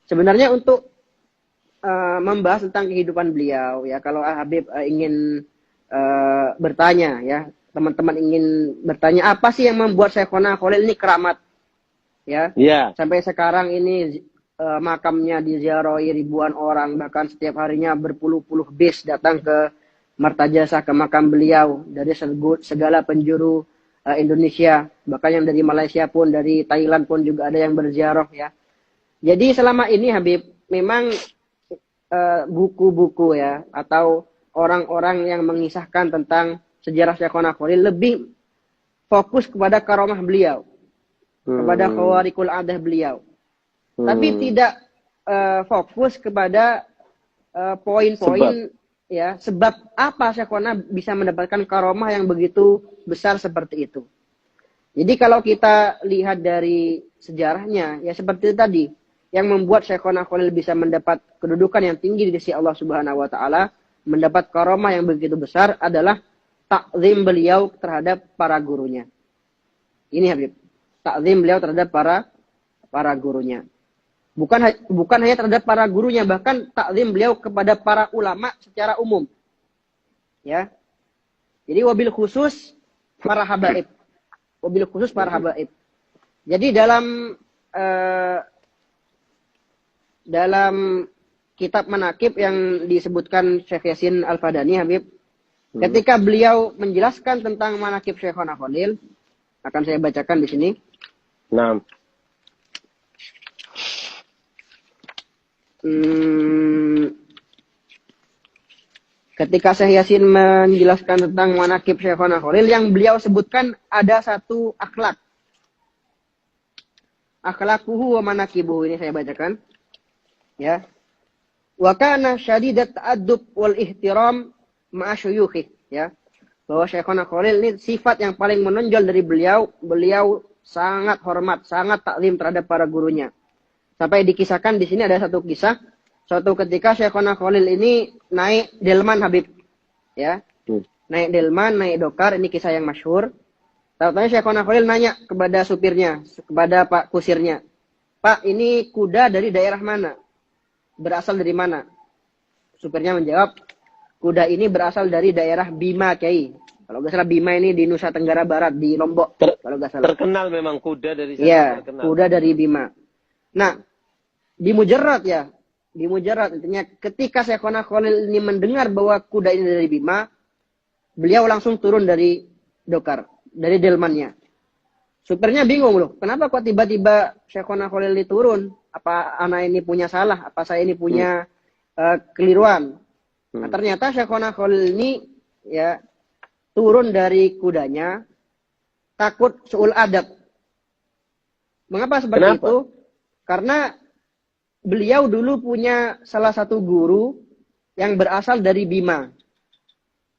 Sebenarnya untuk membahas tentang kehidupan beliau, ya, kalau Habib ingin bertanya, ya, teman-teman ingin bertanya apa sih yang membuat Syekhona Khalil ini keramat, ya, sampai sekarang ini makamnya diziarahi ribuan orang, bahkan setiap harinya berpuluh-puluh bis datang ke Martajasa, ke makam beliau dari segala penjuru Indonesia, bahkan yang dari Malaysia pun, dari Thailand pun juga ada yang berziarah, ya. Jadi selama ini Habib memang buku-buku, ya, atau orang-orang yang mengisahkan tentang sejarah Syekhona Khalil lebih fokus kepada karomah beliau, kepada khawarikul adah beliau, tapi tidak fokus kepada poin-poin, ya, sebab apa Syekhona bisa mendapatkan karomah yang begitu besar seperti itu. Jadi kalau kita lihat dari sejarahnya, ya seperti tadi, yang membuat Syekhona Khalil bisa mendapat kedudukan yang tinggi di sisi Allah Subhanahu wa taala, mendapat karomah yang begitu besar adalah takzim beliau terhadap para gurunya. Ini Habib, takzim beliau terhadap para gurunya. Bukan hanya terhadap para gurunya, bahkan takzim beliau kepada para ulama secara umum. Ya. Jadi wabil khusus para habaib. Wabil khusus para habaib. Jadi dalam kitab manakib yang disebutkan Syekh Yasin Al-Fadani, Habib, ketika beliau menjelaskan tentang manakib Syekhona Khalil, akan saya bacakan di sini. Nah. Ketika Syekh Yasin menjelaskan tentang manakib Syekhona Khalil, yang beliau sebutkan ada satu akhlak. Akhlakuhu wa manakibuhu, ini saya bacakan. Ya. Wa kana syadidat ta'addub wal ihtiram ma'a syuyukhi, ya. Bahwa Syekhona Khalil ini sifat yang paling menonjol dari beliau sangat hormat, sangat taklim terhadap para gurunya. Sampai dikisahkan di sini ada satu kisah, suatu ketika Syekhona Khalil ini naik delman, Habib, ya. Naik delman, naik dokar, ini kisah yang masyhur. Tahu-tahu Syekhona Khalil nanya kepada supirnya, kepada Pak kusirnya, "Pak, ini kuda dari daerah mana? Berasal dari mana?" Supirnya menjawab, "Kuda ini berasal dari daerah Bima, Kiai." Kalau nggak salah Bima ini di Nusa Tenggara Barat, di Lombok. Kalau nggak salah. Terkenal memang kuda dari sana. Iya, terkenal. Kuda dari Bima. Nah, di Mujarrad, ya. Di Mujarrad, intinya ketika Syekhona Khalil ini mendengar bahwa kuda ini dari Bima, beliau langsung turun dari dokar, dari delmannya. Supirnya bingung loh, kenapa kok tiba-tiba Syekhona Khalil ini turun? Apa anak ini punya salah? Apa saya ini punya keliruan? Nah, ternyata Syekhona Khalil ini, ya, turun dari kudanya takut su'ul adab. Mengapa seperti itu? Karena beliau dulu punya salah satu guru yang berasal dari Bima.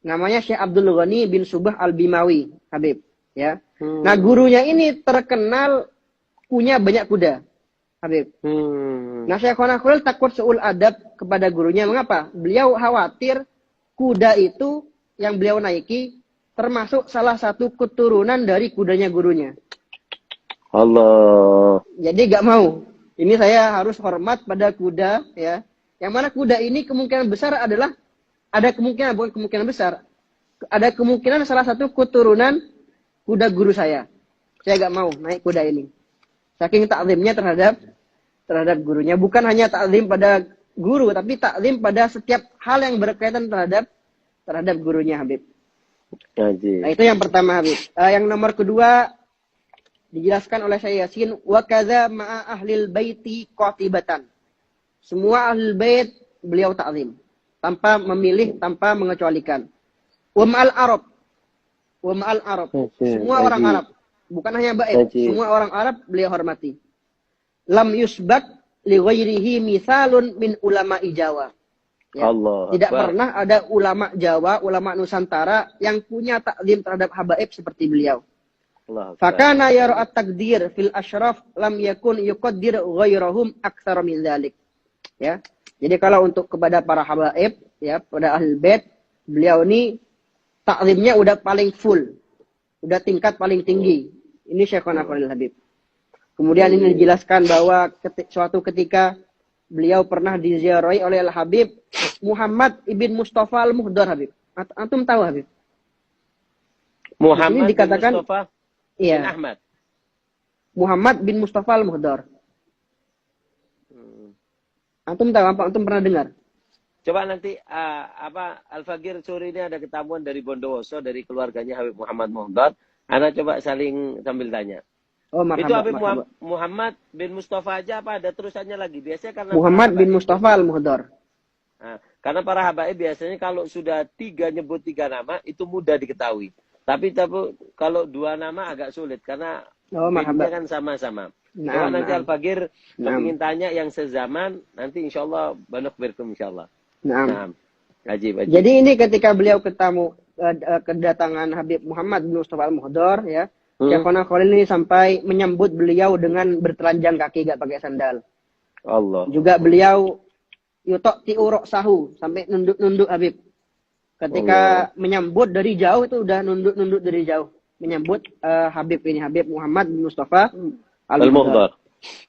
Namanya Syekh Abdul Ghani bin Subah Al-Bimawi, Habib, ya. Nah, gurunya ini terkenal punya banyak kuda, Habib. Nah, Syekhona Khalil takut su'ul adab kepada gurunya. Mengapa? Beliau khawatir kuda itu yang beliau naiki termasuk salah satu keturunan dari kudanya gurunya. Allah. Jadi gak mau. Ini saya harus hormat pada kuda, ya. Yang mana kuda ini kemungkinan besar adalah, ada kemungkinan, bukan kemungkinan besar, ada kemungkinan salah satu keturunan kuda guru saya. Saya gak mau naik kuda ini. Saking taklimnya terhadap gurunya. Bukan hanya taklim pada guru, tapi taklim pada setiap hal yang berkaitan terhadap gurunya, Habib. Nah, itu yang pertama, Habib. Yang nomor kedua, dijelaskan oleh Syekh Yasin, wa kadza ma'a ahlil baiti qatibatan. Semua ahlul bait beliau taklim, tanpa memilih, tanpa mengecualikan. Wa ma'al Arab. Wa ma'al Arab. Semua orang Arab, bukan hanya bait, semua orang Arab beliau hormati. Lam yusbat li ghairihi mithalun min ulama'i Jawa. Ya. Tidak pernah ada ulama Jawa, ulama Nusantara yang punya taklim terhadap habaib seperti beliau. Fakana yara at-taqdir fil asyraf lam yakun yuqaddir ghairahum aktsara min dzalik. Ya. Jadi kalau untuk kepada para habaib, ya, pada ahli bait, beliau ini taklimnya udah paling full. Udah tingkat paling tinggi. Ini Syekhona Khalil Habib. Kemudian ini dijelaskan bahwa suatu ketika beliau pernah diziarahi oleh Al-Habib Muhammad ibn Mustafa Al-Muhdar, Habib. Antum tahu, Habib? Di sini Muhammad bin dikatakan, Mustafa bin iya, Ahmad. Muhammad bin Mustafa Al-Muhdar. Antum tahu apa? Antum pernah dengar? Coba nanti Al-Fakir sore ini ada ketamuan dari Bondowoso, dari keluarganya Habib Muhammad Muhdar. Anak coba saling sambil tanya. Oh, Itu marhaba, Habib marhaba. Muhammad bin Mustafa aja apa ada terusannya lagi? Biasanya karena Muhammad para bin habaib Mustafa Al-Muhdar. Nah, karena para habaib biasanya kalau sudah nyebut tiga nama itu mudah diketahui. Tapi kalau dua nama agak sulit karena Oh, bedanya marhaba. kan sama-sama. Naam, Coba nanti naam. Al-Fakir Naam. ingin tanya yang sezaman, nanti insya Allah banyak berkum insya Allah. Naam. Nah, ajib. Jadi ini ketika beliau kedatangan Habib Muhammad bin Mustafa Al-Muhdar, ya, Syekhona Khalil ini sampai menyambut beliau dengan bertelanjang kaki, gak pakai sandal. Allah. Juga beliau yutok tiurok sahu, sampai nunduk-nunduk Habib. Ketika menyambut dari jauh itu udah nunduk-nunduk dari jauh. Menyambut Habib ini, Habib Muhammad bin Mustafa Al-Muhdar.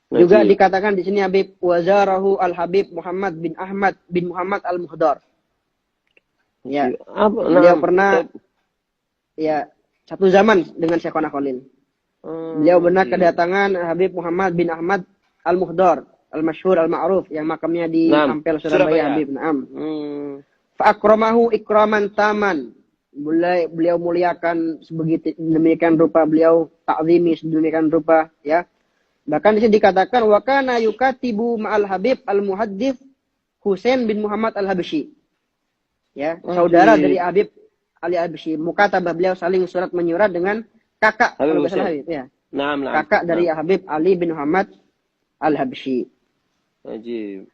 Juga dikatakan di sini Habib wazarahu Al-Habib Muhammad bin Ahmad bin Muhammad Al-Muhdar. Ya, beliau pernah ya satu zaman dengan Syekhona Khalil. Beliau pernah kedatangan Habib Muhammad bin Ahmad Al-Muhdar, Al-Masyhur Al-Ma'ruf, yang makamnya di Ampel, Surabaya, Habib. Naam. Fa'akramahu ikraman taman. Beliau muliakan sebegitu demikian rupa, beliau ta'zimi sedemikian rupa, ya. Bahkan di sini dikatakan wa kana yukatibu ma'al Habib Al-Muhaddits Husain bin Muhammad Al-Habsyi. Ya, saudara dari Habib Ali Al-Habsyi. Mukatabah, beliau saling surat menyurat dengan kakak kalau salah, Habib, ya. Kakak dari Habib Ali bin Muhammad Al-Habsyi.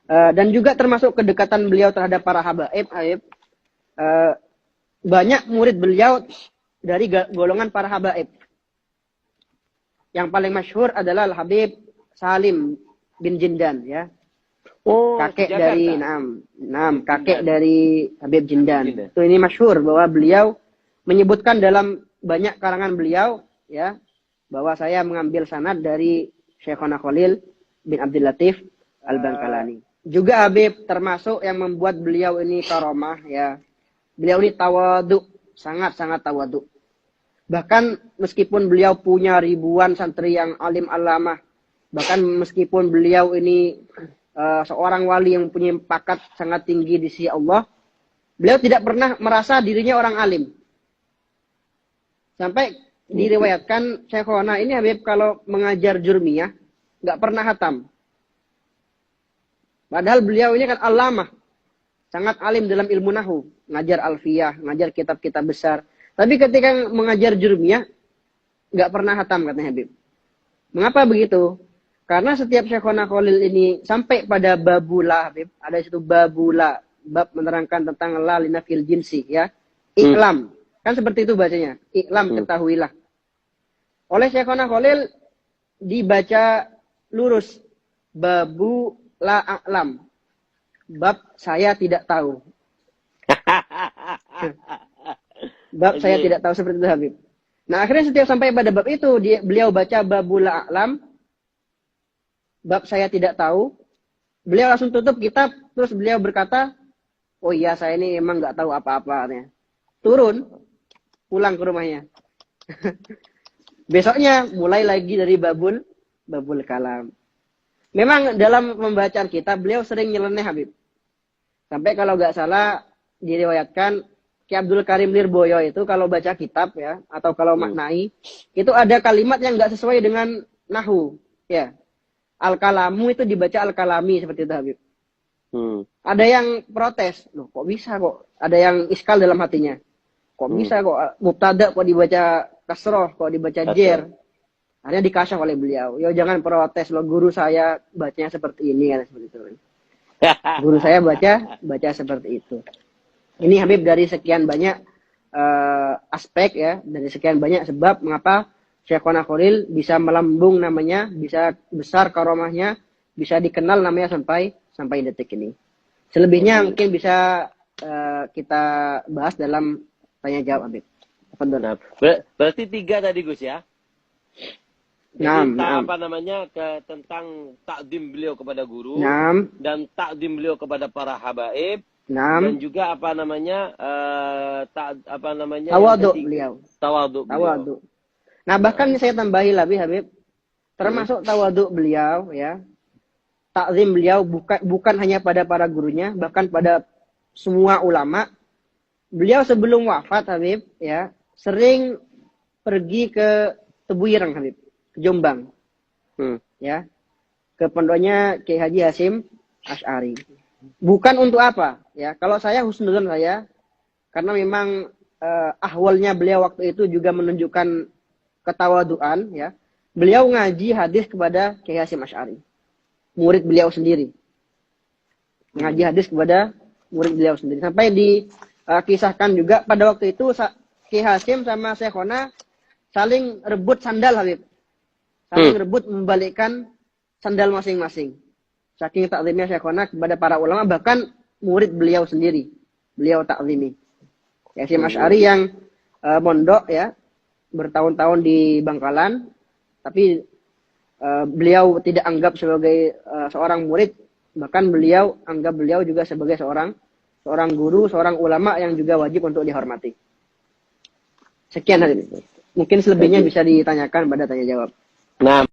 Dan juga termasuk kedekatan beliau terhadap para habaib, Habib. Banyak murid beliau dari golongan para habaib. Yang paling masyhur adalah Al-Habib Salim bin Jindan, ya. Kakek dari kakek dari Habib Jindan. Itu ini masyhur bahwa beliau menyebutkan dalam banyak karangan beliau, ya, bahwa saya mengambil sanad dari Syekhona Khalil bin Abdul Latif Al-Bangkalani. Juga Habib termasuk yang membuat beliau ini karomah, ya. Beliau ini tawadu, sangat-sangat tawadu. Bahkan meskipun beliau punya ribuan santri yang alim alamah, bahkan meskipun beliau ini seorang wali yang punya pakat sangat tinggi di sisi Allah, beliau tidak pernah merasa dirinya orang alim. Sampai diriwayatkan Syekhona ini Habib kalau mengajar jurmiyah nggak pernah hatam. Padahal beliau ini kan alamah, sangat alim dalam ilmu nahu, ngajar alfiyah, ngajar kitab-kitab besar. Tapi ketika mengajar jurmiyah, nggak pernah hatam, katanya Habib. Mengapa begitu? Karena setiap Syekhona Khalil ini sampai pada babula, Habib. Ada situ babula, bab menerangkan tentang la linafil jinsi, ya. Iklam. Kan seperti itu bacanya. Iklam, ketahuilah. Oleh Syekhona Khalil dibaca lurus. Babu la a'lam. Bab saya tidak tahu. Bab saya tidak tahu, seperti itu, Habib. Nah, akhirnya setiap sampai pada bab itu, beliau baca babul a'lam, bab saya tidak tahu. Beliau langsung tutup kitab, terus beliau berkata, oh iya, saya ini emang nggak tahu apa-apa. Turun, pulang ke rumahnya. Besoknya mulai lagi dari babul kalam. Memang dalam pembacaan kitab beliau sering nyeleneh, Habib. Sampai kalau nggak salah diriwayatkan Ki Abdul Karim Lirboyo itu kalau baca kitab, ya, atau kalau maknai, itu ada kalimat yang nggak sesuai dengan nahu, ya. Al-kalamu itu dibaca al-kalami, seperti itu, Habib. Ada yang protes, loh kok bisa kok? Ada yang iskal dalam hatinya. Kok bisa kok mubtada kok dibaca kasroh, kok dibaca jer? Akhirnya dikasyaf oleh beliau. Yo jangan protes, loh guru saya bacanya seperti ini, kan, seperti itu. Guru saya baca seperti itu. Ini Habib dari sekian banyak aspek, ya, dari sekian banyak sebab mengapa Syekhona Khalil bisa melambung namanya, bisa besar karomahnya, bisa dikenal namanya sampai detik ini. Selebihnya mungkin bisa kita bahas dalam tanya jawab, Habib. Berarti 3 tadi, Gus, ya? Jadi Naam. apa namanya tentang takdim beliau kepada guru Naam. dan takdim beliau kepada para habaib Naam. dan juga apa namanya yang Tawaduk ketiga beliau. tawaduk beliau. Tawaduk. Nah, bahkan saya tambahi lagi Habib, termasuk tawaduk beliau ya. Takzim beliau bukan hanya pada para gurunya, bahkan pada semua ulama. Beliau sebelum wafat Habib ya, sering pergi ke Tebuireng Habib, ke Jombang. Ya. Ke pondoknya Kiai Haji Hasyim Asy'ari. Bukan untuk apa ya? Kalau saya husnuzon saya, karena memang ahwalnya beliau waktu itu juga menunjukkan ketawaduan ya. Beliau ngaji hadis kepada Kiai Hasyim Asy'ari. Murid beliau sendiri. Ngaji hadis kepada murid beliau sendiri. Sampai dikisahkan juga pada waktu itu Kiai Hasyim sama Syekhona saling rebut sandal Habib. Saling rebut membalikkan sandal masing-masing. Saking takzimnya Syekhona kepada para ulama, bahkan murid beliau sendiri. Beliau takzimi. Hasyim Asy'ari yang mondok ya, bertahun-tahun di Bangkalan, tapi beliau tidak anggap sebagai seorang murid, bahkan beliau anggap beliau juga sebagai seorang guru, seorang ulama yang juga wajib untuk dihormati. Sekian hari ini. Mungkin selebihnya bisa ditanyakan pada tanya jawab. Nah,